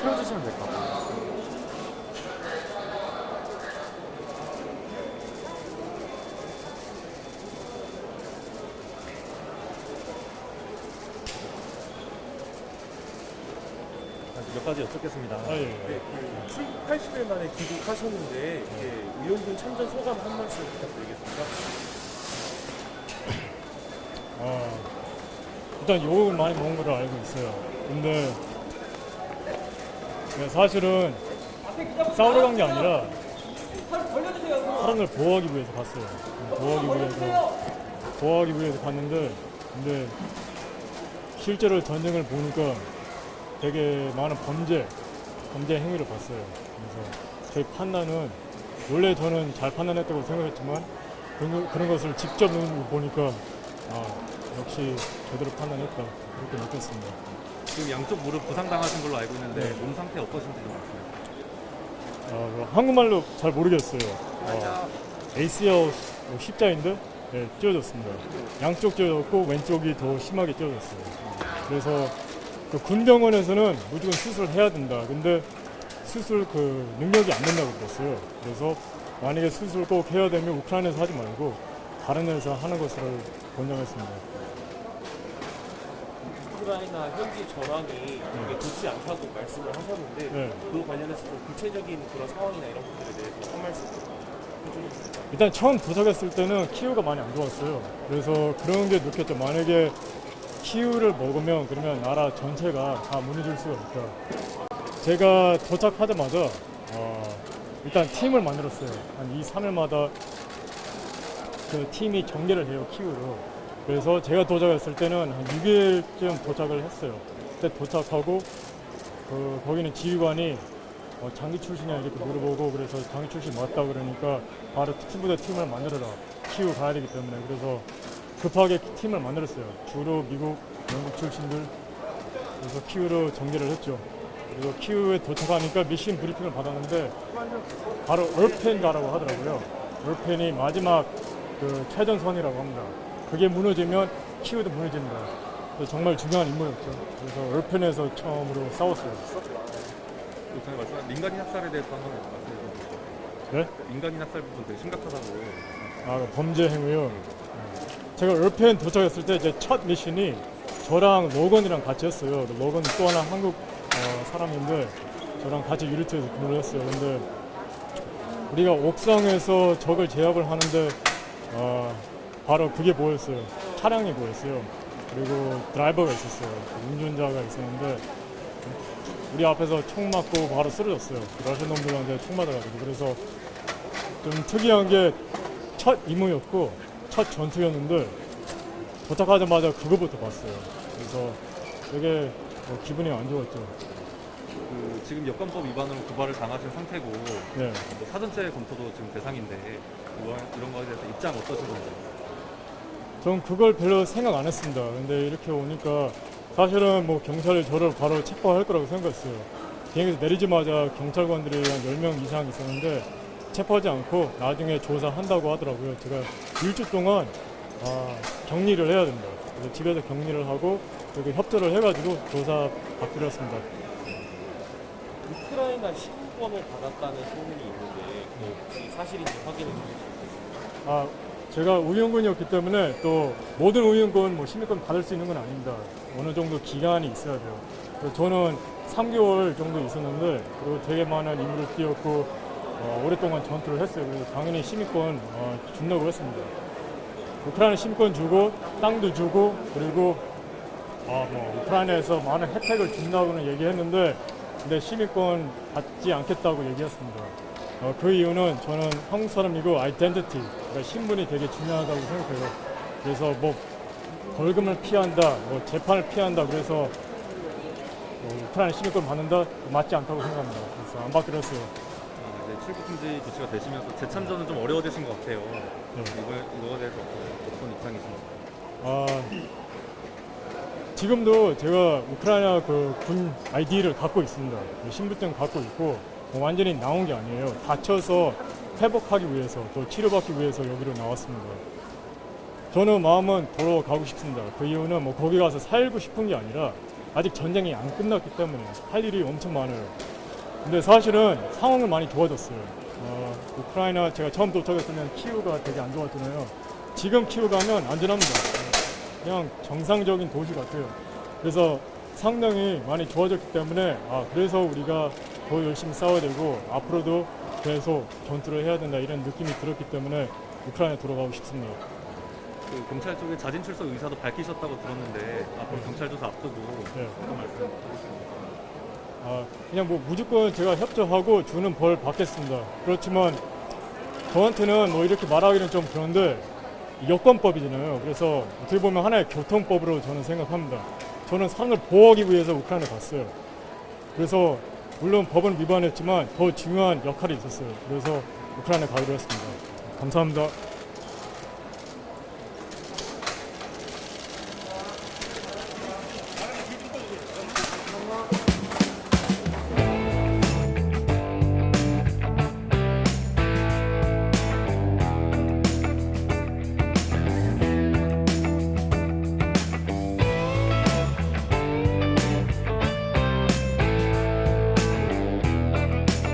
세워주시면 될 것 같아요. 몇 가지 여쭙겠습니다. 예. 네, 80일 만에 귀국하셨는데 의용군 참전 소감 한 말씀 부탁드리겠습니다. 일단 욕을 많이 먹은 걸로 알고 있어요. 근데 사실은 싸우러 간 게 아니라 사람들 보호하기 위해서 갔어요. 보호하기 위해서 갔는데, 근데 실제로 전쟁을 보니까 되게 많은 범죄 행위를 봤어요. 그래서 저희 판단은 원래 저는 잘 판단했다고 생각했지만 그런 것을 직접 눈으로 보니까 역시 제대로 판단했다 그렇게 느꼈습니다. 지금 양쪽 무릎 부상당하신 걸로 알고 있는데 몸 상태 어떠신지 좀 말씀해 주세요. 한국말로 잘 모르겠어요. ACL 십자인데 찢어졌습니다. 양쪽 찢어졌고 왼쪽이 더 심하게 찢어졌어요. 그래서 그 군병원에서는 무조건 수술을 해야 된다. 근데 수술 그 능력이 안 된다고 그랬어요. 그래서 만약에 수술 꼭 해야 되면 우크라이나에서 하지 말고 다른 데서 하는 것을 권장했습니다. 우크라이나 현지 전황이 되게 좋지 않다고 말씀을 하셨는데 그 관련해서 좀 구체적인 그런 상황이나 이런 것들에 대해서 한 말씀 해주시겠습니까? 일단 처음 도착했을 때는 키우가 많이 안 좋았어요. 그래서 그런 게 느꼈죠. 만약에 키우를 먹으면 그러면 나라 전체가 다 무너질 수가 있다. 제가 도착하자마자 일단 팀을 만들었어요. 한 2, 3일마다 그 팀이 전개를 해요, 키우로. 그래서 제가 도착했을 때는 한 6일쯤 도착을 했어요. 그때 도착하고 거기는 지휘관이 장기 출신이야 이렇게 물어보고, 그래서 장기 출신 맞다 그러니까 바로 특수부대 팀을 만들어라. 키우 가야 되기 때문에. 그래서 급하게 팀을 만들었어요. 주로 미국, 영국 출신들. 그래서 키우로 전개를 했죠. 그리고 키우에 도착하니까 미션 브리핑을 받았는데 바로 얼펜 가라고 하더라고요. 얼펜이 마지막 그 최전선이라고 합니다. 그게 무너지면 키우도 무너집니다. 정말 중요한 임무였죠. 그래서 얼펜에서 처음으로 싸웠어요. 전에 말씀하신 민간인 학살에 대해서 한번 말씀해 주세요. 네? 민간인 학살 부분 되게 심각하다고. 범죄 행위요. 제가 얼펜 도착했을 때 제 첫 미션이 저랑 로건이랑 같이 했어요. 로건 또 하나 한국 사람인데 저랑 같이 유리트에서 근무를 했어요. 근데 우리가 옥상에서 적을 제압을 하는데 바로 그게 보였어요. 차량이 보였어요. 그리고 드라이버가 있었어요. 운전자가 있었는데 우리 앞에서 총 맞고 바로 쓰러졌어요. 러시아 놈들한테 총 맞아가지고. 그래서 좀 특이한 게 첫 임무였고 첫 전투였는데 도착하자마자 그거부터 봤어요. 그래서 되게 기분이 안 좋았죠. 지금 여권법 위반으로 고발을 당하신 상태고 네. 사전체 검토도 지금 대상인데 이런 거에 대해서 입장 어떠신 건가요? 전 그걸 별로 생각 안 했습니다. 근데 이렇게 오니까 사실은 경찰이 저를 바로 체포할 거라고 생각했어요. 비행기에서 내리자마자 경찰관들이 한 10명 이상 있었는데 체포하지 않고 나중에 조사한다고 하더라고요. 제가 일주 동안 격리를 해야 된다. 그래서 집에서 격리를 하고 그리고 협조를 해가지고 조사 받기로 했습니다. 우크라이나 시민권을 받았다는 소문이 있는데 혹시 사실인지 확인해 주실 수 있겠습니까? 제가 의용군이었기 때문에 또 모든 의용군 시민권 받을 수 있는 건 아닙니다. 어느 정도 기간이 있어야 돼요. 그래서 저는 3개월 정도 있었는데 그리고 되게 많은 임무를 뛰었고 오랫동안 전투를 했어요. 그래서 당연히 시민권 준다고 했습니다. 우크라이나 시민권 주고 땅도 주고 그리고 우크라이나에서 많은 혜택을 준다고는 얘기했는데 근데 시민권 받지 않겠다고 얘기했습니다. 그 이유는 저는 한국 사람이고 아이덴티티, 그러니까 신분이 되게 중요하다고 생각해요. 그래서 벌금을 피한다, 재판을 피한다, 그래서 우크라이나 시민권 받는다 맞지 않다고 생각합니다. 그래서 안 받기로 했어요. 이제 출국 금지 조치가 되시면서 재참전은 좀 어려워지신 것 같아요. 네. 이거에 대해서 어떤 입장이신가요? 지금도 제가 우크라이나 군 아이디를 갖고 있습니다. 신분증 갖고 있고 완전히 나온 게 아니에요. 다쳐서 회복하기 위해서 또 치료받기 위해서 여기로 나왔습니다. 저는 마음은 돌아가고 싶습니다. 그 이유는 거기 가서 살고 싶은 게 아니라 아직 전쟁이 안 끝났기 때문에 할 일이 엄청 많아요. 근데 사실은 상황은 많이 좋아졌어요. 우크라이나 제가 처음 도착했을 때는 키우가 되게 안 좋았잖아요. 지금 키우 가면 안전합니다. 그냥 정상적인 도시 같아요. 그래서 상당히 많이 좋아졌기 때문에 그래서 우리가 더 열심히 싸워야 되고 앞으로도 계속 전투를 해야 된다 이런 느낌이 들었기 때문에 우크라이나 돌아가고 싶습니다. 그 검찰 쪽에 자진 출석 의사도 밝히셨다고 들었는데 앞으로 경찰 조사 앞두고 네. 어떤 말씀 해주시나요? 그냥 뭐 무조건 제가 협조하고 주는 벌 받겠습니다. 그렇지만 저한테는 뭐 이렇게 말하기는 좀 그런데 여권법이잖아요. 그래서 어떻게 보면 하나의 교통법으로 저는 생각합니다. 저는 사람을 보호하기 위해서 우크라이나에 갔어요. 그래서 물론 법은 위반했지만 더 중요한 역할이 있었어요. 그래서 우크라이나에 가기로 했습니다. 감사합니다.